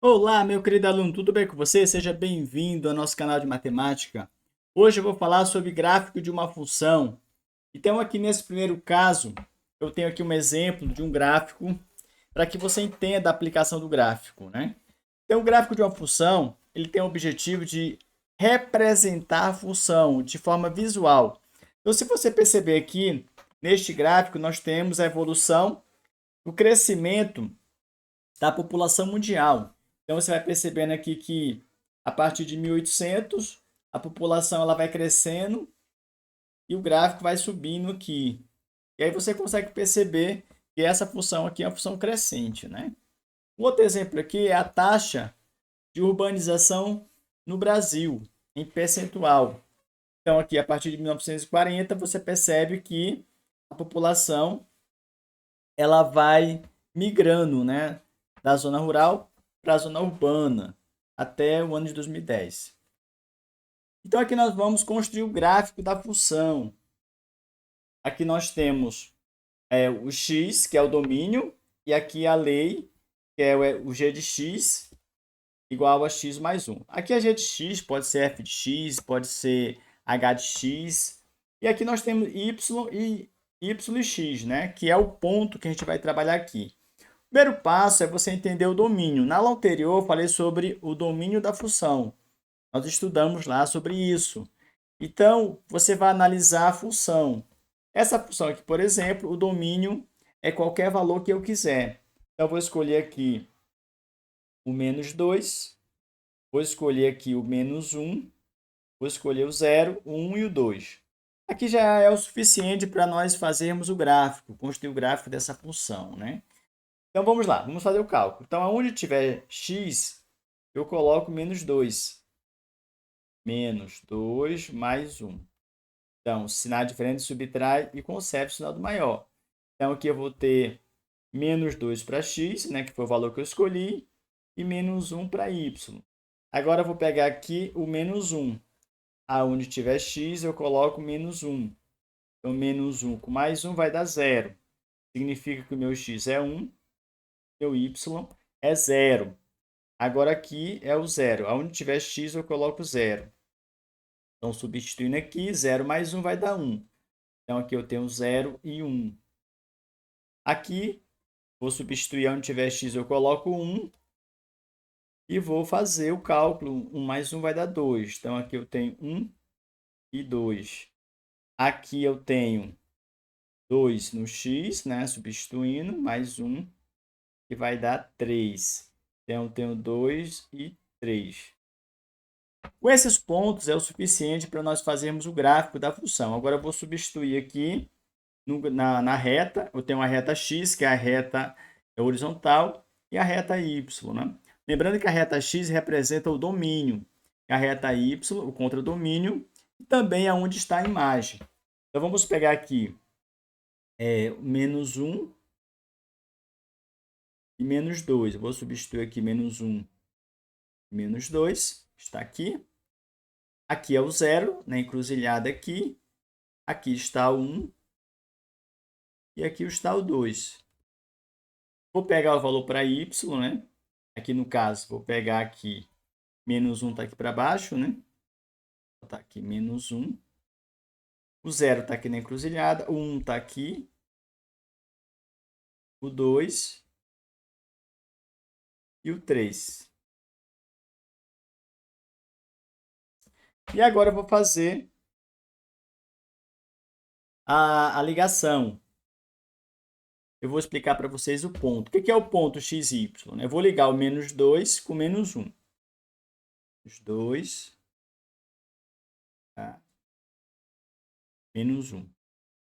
Olá, meu querido aluno, tudo bem com você? Seja bem-vindo ao nosso canal de matemática. Hoje eu vou falar sobre gráfico de uma função. Então, aqui nesse primeiro caso, eu tenho aqui um exemplo de um gráfico para que você entenda a aplicação do gráfico, né? Então, o gráfico de uma função, ele tem o objetivo de representar a função de forma visual. Então, se você perceber aqui, neste gráfico, nós temos a evolução, o crescimento da população mundial. Então você vai percebendo aqui que a partir de 1800 a população ela vai crescendo e o gráfico vai subindo aqui. E aí você consegue perceber que essa função aqui é uma função crescente, né? Um outro exemplo aqui é a taxa de urbanização no Brasil em percentual. Então aqui a partir de 1940 você percebe que a população ela vai migrando, né, da zona rural para a zona urbana até o ano de 2010. Então aqui nós vamos construir o gráfico da função. Aqui nós temos o x, que é o domínio, e aqui a lei, que é o g de x, igual a x mais 1. Aqui a g de x pode ser f de x, pode ser h de x. E aqui nós temos y e x, né? Que é o ponto que a gente vai trabalhar aqui. O primeiro passo é você entender o domínio. Na aula anterior, eu falei sobre o domínio da função. Nós estudamos lá sobre isso. Então, você vai analisar a função. Essa função aqui, por exemplo, o domínio é qualquer valor que eu quiser. Então, eu vou escolher aqui o menos 2, vou escolher aqui o menos 1, vou escolher o 0, o 1 e o 2. Aqui já é o suficiente para nós fazermos o gráfico, construir o gráfico dessa função, né? Então vamos lá, vamos fazer o cálculo. Então, aonde tiver x, eu coloco menos 2. Menos 2 mais 1. Então, sinal diferente subtrai e conserva o sinal do maior. Então, aqui eu vou ter menos 2 para x, né, que foi o valor que eu escolhi, e menos 1 para y. Agora, eu vou pegar aqui o menos 1. Aonde tiver x, eu coloco menos 1. Então, menos 1 com mais 1 vai dar 0. Significa que o meu x é 1, meu y é 0. Agora aqui é o 0. Onde tiver x, eu coloco 0. Então, substituindo aqui, 0 mais 1 vai dar 1. Então, aqui eu tenho 0 e 1. Aqui, vou substituir onde tiver x, eu coloco 1. E vou fazer o cálculo. 1 mais 1 vai dar 2. Então, aqui eu tenho 1 e 2. Aqui eu tenho 2 no x, né? Substituindo, mais 1, que vai dar 3. Então, eu tenho 2 e 3. Com esses pontos é o suficiente para nós fazermos o gráfico da função. Agora eu vou substituir aqui na reta. Eu tenho a reta x, que é a reta horizontal, e a reta y, né? Lembrando que a reta x representa o domínio, a reta y, o contradomínio, e também é onde está a imagem. Então vamos pegar aqui menos 1 e menos 2. Eu vou substituir aqui menos 1 e menos 2. Está aqui. Aqui é o 0, na encruzilhada aqui. Aqui está o 1 e aqui está o 2. Vou pegar o valor para y, né? Aqui no caso, vou pegar aqui, menos 1 está aqui para baixo, né? Está aqui menos 1. O 0 está aqui na encruzilhada, o 1 está aqui, o 2 e o 3. E agora eu vou fazer a ligação. Eu vou explicar para vocês o ponto. O que é o ponto x e y? Eu vou ligar o menos 2 com menos 1. Os 2, tá? Menos 1.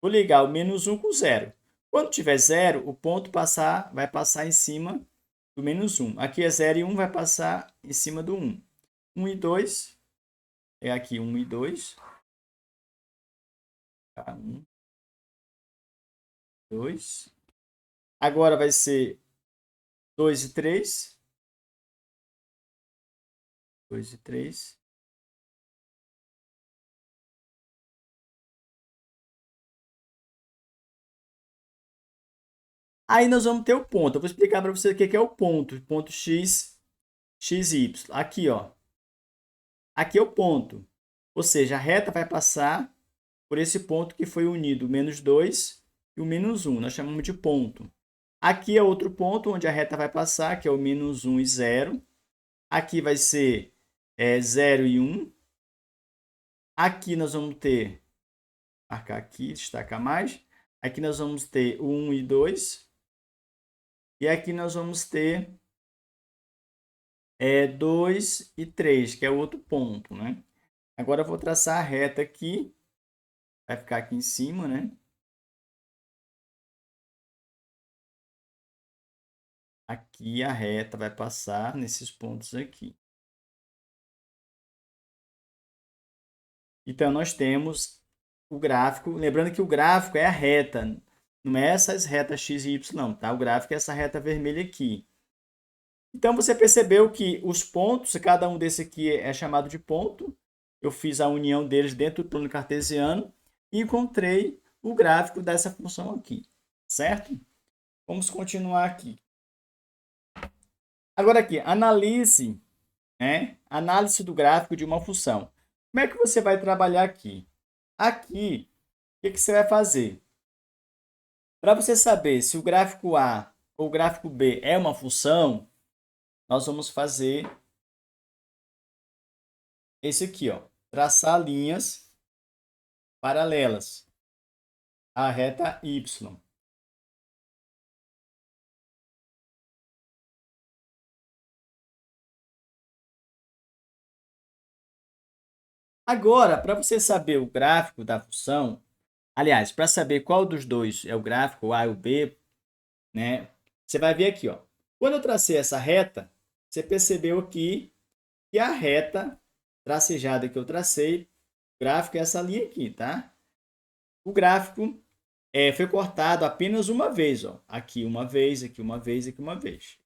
Vou ligar o menos 1 com 0. Quando tiver 0, o ponto vai passar em cima do menos 1. Aqui é 0 e 1, vai passar em cima do 1. 1 e 2, é aqui 1 e 2. Tá? 1, 2. Agora vai ser 2 e 3. 2 e 3. Aí nós vamos ter o ponto. Eu vou explicar para você o que é o ponto. O ponto x x e y. Aqui, ó. Aqui é o ponto. Ou seja, a reta vai passar por esse ponto que foi unido o -2 e o -1. Nós chamamos de ponto. Aqui é outro ponto onde a reta vai passar, que é o -1 e 0. Aqui vai ser 0 e 1. Aqui nós vamos ter, marcar aqui, destacar mais. Aqui nós vamos ter o 1 e 2. E aqui nós vamos ter 2 e 3, que é o outro ponto, né? Agora eu vou traçar a reta aqui. Vai ficar aqui em cima, né? Aqui a reta vai passar nesses pontos aqui. Então, nós temos o gráfico. Lembrando que o gráfico é a reta. Não é essas retas x e y, não, tá? O gráfico é essa reta vermelha aqui. Então, você percebeu que os pontos, cada um desse aqui é chamado de ponto. Eu fiz a união deles dentro do plano cartesiano e encontrei o gráfico dessa função aqui, certo? Vamos continuar aqui. Agora aqui, analise, né? Análise do gráfico de uma função. Como é que você vai trabalhar aqui? Aqui, o que você vai fazer? Para você saber se o gráfico A ou o gráfico B é uma função, nós vamos fazer esse aqui, ó. Traçar linhas paralelas à reta Y. Agora, para você saber o gráfico da função, aliás, para saber qual dos dois é o gráfico, o A ou o B, né? Você vai ver aqui, ó. Quando eu tracei essa reta, você percebeu aqui que a reta tracejada que eu tracei, o gráfico é essa linha aqui, tá? O gráfico foi cortado apenas uma vez, ó. Aqui uma vez, aqui uma vez, aqui uma vez.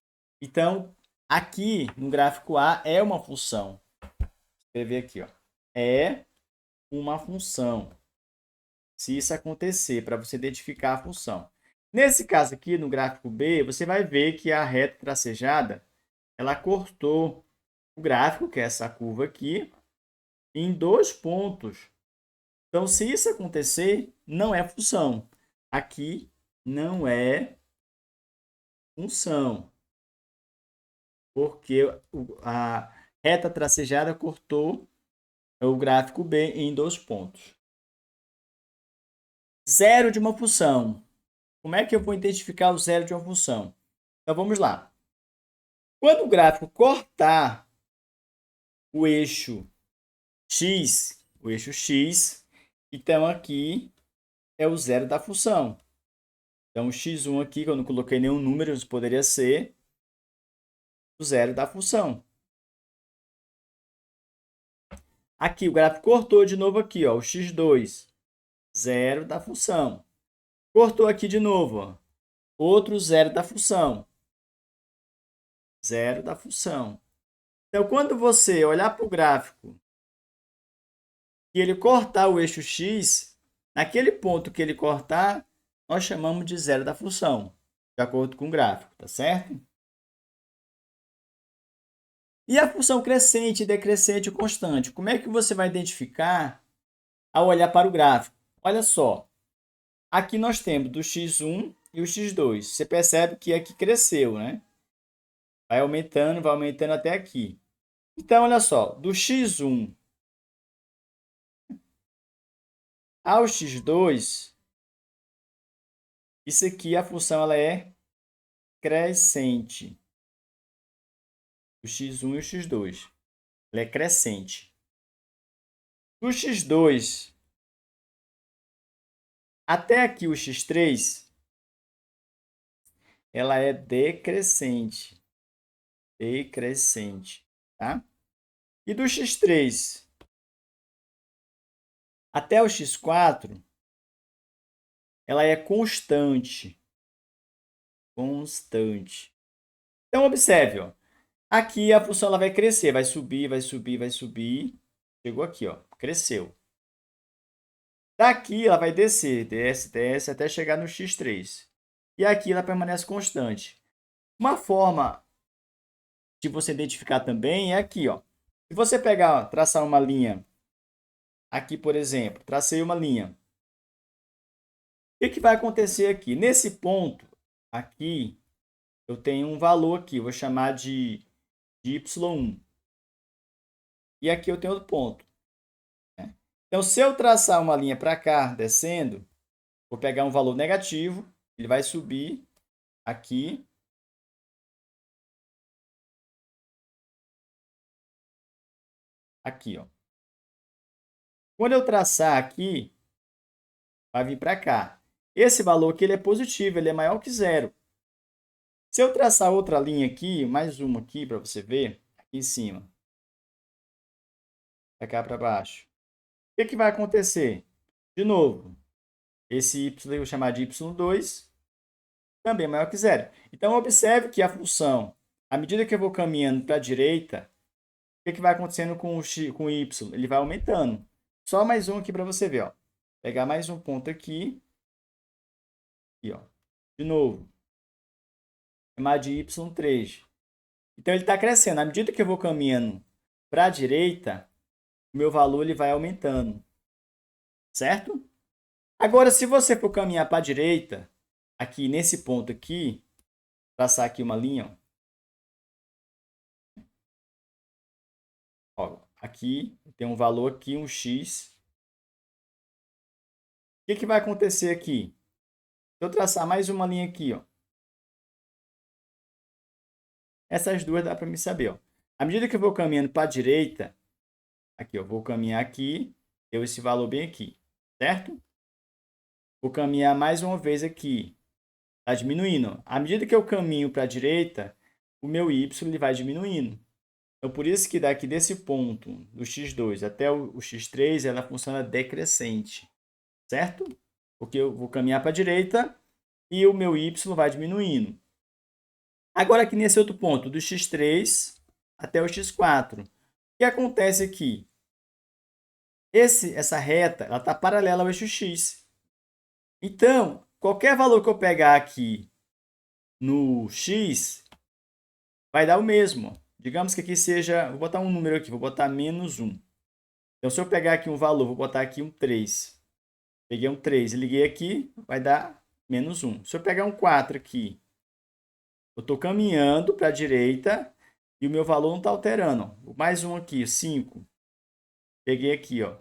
Então, aqui no gráfico A é uma função. Vou escrever aqui, ó. É uma função. Se isso acontecer, para você identificar a função. Nesse caso aqui, no gráfico B, você vai ver que a reta tracejada, ela cortou o gráfico, que é essa curva aqui, em 2 pontos. Então, se isso acontecer, não é função. Aqui não é função, porque a reta tracejada cortou o gráfico B em 2 pontos. Zero de uma função. Como é que eu vou identificar o zero de uma função? Então, vamos lá. Quando o gráfico cortar o eixo x, então aqui é o zero da função. Então, o x1 aqui, que eu não coloquei nenhum número, poderia ser o zero da função. Aqui, o gráfico cortou de novo aqui, ó, o x2, zero da função. Cortou aqui de novo, ó, outro zero da função. Zero da função. Então, quando você olhar para o gráfico e ele cortar o eixo x, naquele ponto que ele cortar, nós chamamos de zero da função, de acordo com o gráfico, tá certo? E a função crescente, decrescente e constante? Como é que você vai identificar ao olhar para o gráfico? Olha só, aqui nós temos do x1 e o x2. Você percebe que aqui cresceu, né? Vai aumentando até aqui. Então, olha só, do x1 ao x2, isso aqui, a função ela é crescente. O x1 e o x2. Ela é crescente. Do x2 até aqui o x3, ela é decrescente. Decrescente, tá? E do x3 até o x4, ela é constante. Constante. Então, observe, ó. Aqui a função ela vai crescer, vai subir, vai subir, vai subir. Chegou aqui, ó, cresceu. Daqui ela vai descer, desce, desce, até chegar no x3. E aqui ela permanece constante. Uma forma de você identificar também é aqui, ó. Se você pegar, traçar uma linha aqui, por exemplo, tracei uma linha. O que vai acontecer aqui? Nesse ponto aqui, eu tenho um valor aqui, eu vou chamar de y1. E aqui eu tenho outro ponto. Então, se eu traçar uma linha para cá, descendo, vou pegar um valor negativo, ele vai subir aqui. Aqui, ó. Quando eu traçar aqui, vai vir para cá. Esse valor aqui ele é positivo, ele é maior que zero. Se eu traçar outra linha aqui, mais uma aqui para você ver, aqui em cima, para cá para baixo, o que vai acontecer? De novo, esse y eu vou chamar de y2, também é maior que zero. Então, observe que a função, à medida que eu vou caminhando para a direita, o que vai acontecendo com o y? Ele vai aumentando. Só mais um aqui para você ver. Ó. Pegar mais um ponto aqui. Aqui, ó. De novo. Chamar de y3. Então, ele está crescendo. À medida que eu vou caminhando para a direita, o meu valor ele vai aumentando. Certo? Agora, se você for caminhar para a direita, aqui nesse ponto aqui, traçar aqui uma linha, ó, aqui tem um valor aqui, um x. O que vai acontecer aqui? Se eu traçar mais uma linha aqui, ó. Essas duas dá para me saber, ó. À medida que eu vou caminhando para a direita, aqui, ó, vou caminhar aqui, deu esse valor bem aqui, certo? Vou caminhar mais uma vez aqui. Está diminuindo. À medida que eu caminho para a direita, o meu y ele vai diminuindo. Então, por isso que daqui desse ponto, do x2 até o x3, ela funciona decrescente. Certo? Porque eu vou caminhar para a direita e o meu y vai diminuindo. Agora, aqui nesse outro ponto, do x3 até o x4. O que acontece aqui? Essa reta está paralela ao eixo x. Então, qualquer valor que eu pegar aqui no x, vai dar o mesmo. Digamos que aqui seja, vou botar um número aqui, vou botar menos 1. Então, se eu pegar aqui um valor, vou botar aqui um 3. Peguei um 3 e liguei aqui, vai dar menos 1. Se eu pegar um 4 aqui, eu estou caminhando para a direita e o meu valor não está alterando. Ó. Mais um aqui, 5. Peguei aqui, ó,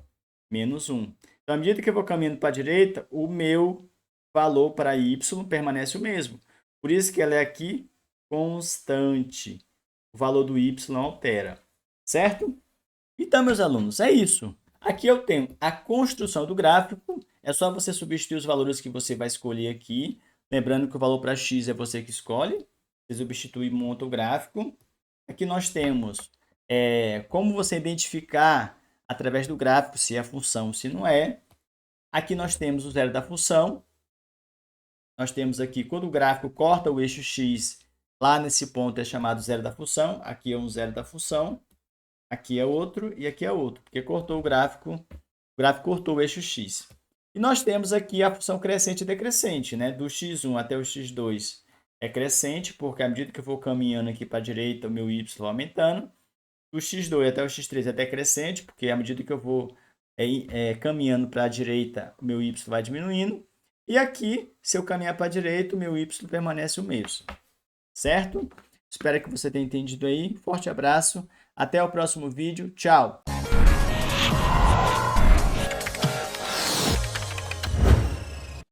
menos 1. Então, à medida que eu vou caminhando para a direita, o meu valor para y permanece o mesmo. Por isso que ela é aqui constante. O valor do y não altera. Certo? Então, meus alunos, é isso. Aqui eu tenho a construção do gráfico. É só você substituir os valores que você vai escolher aqui. Lembrando que o valor para x é você que escolhe. Você substitui e monta o gráfico. Aqui nós temos como você identificar através do gráfico se é função ou se não é. Aqui nós temos o zero da função. Nós temos aqui, quando o gráfico corta o eixo x, lá nesse ponto é chamado zero da função. Aqui é um zero da função. Aqui é outro e aqui é outro, porque cortou o gráfico cortou o eixo x. E nós temos aqui a função crescente e decrescente, né? Do x1 até o x2 é crescente, porque à medida que eu vou caminhando aqui para a direita, o meu y vai aumentando. Do x2 até o x3 é decrescente, porque à medida que eu vou caminhando para a direita, o meu y vai diminuindo. E aqui, se eu caminhar para a direita, o meu y permanece o mesmo. Certo? Espero que você tenha entendido aí. Forte abraço. Até o próximo vídeo. Tchau!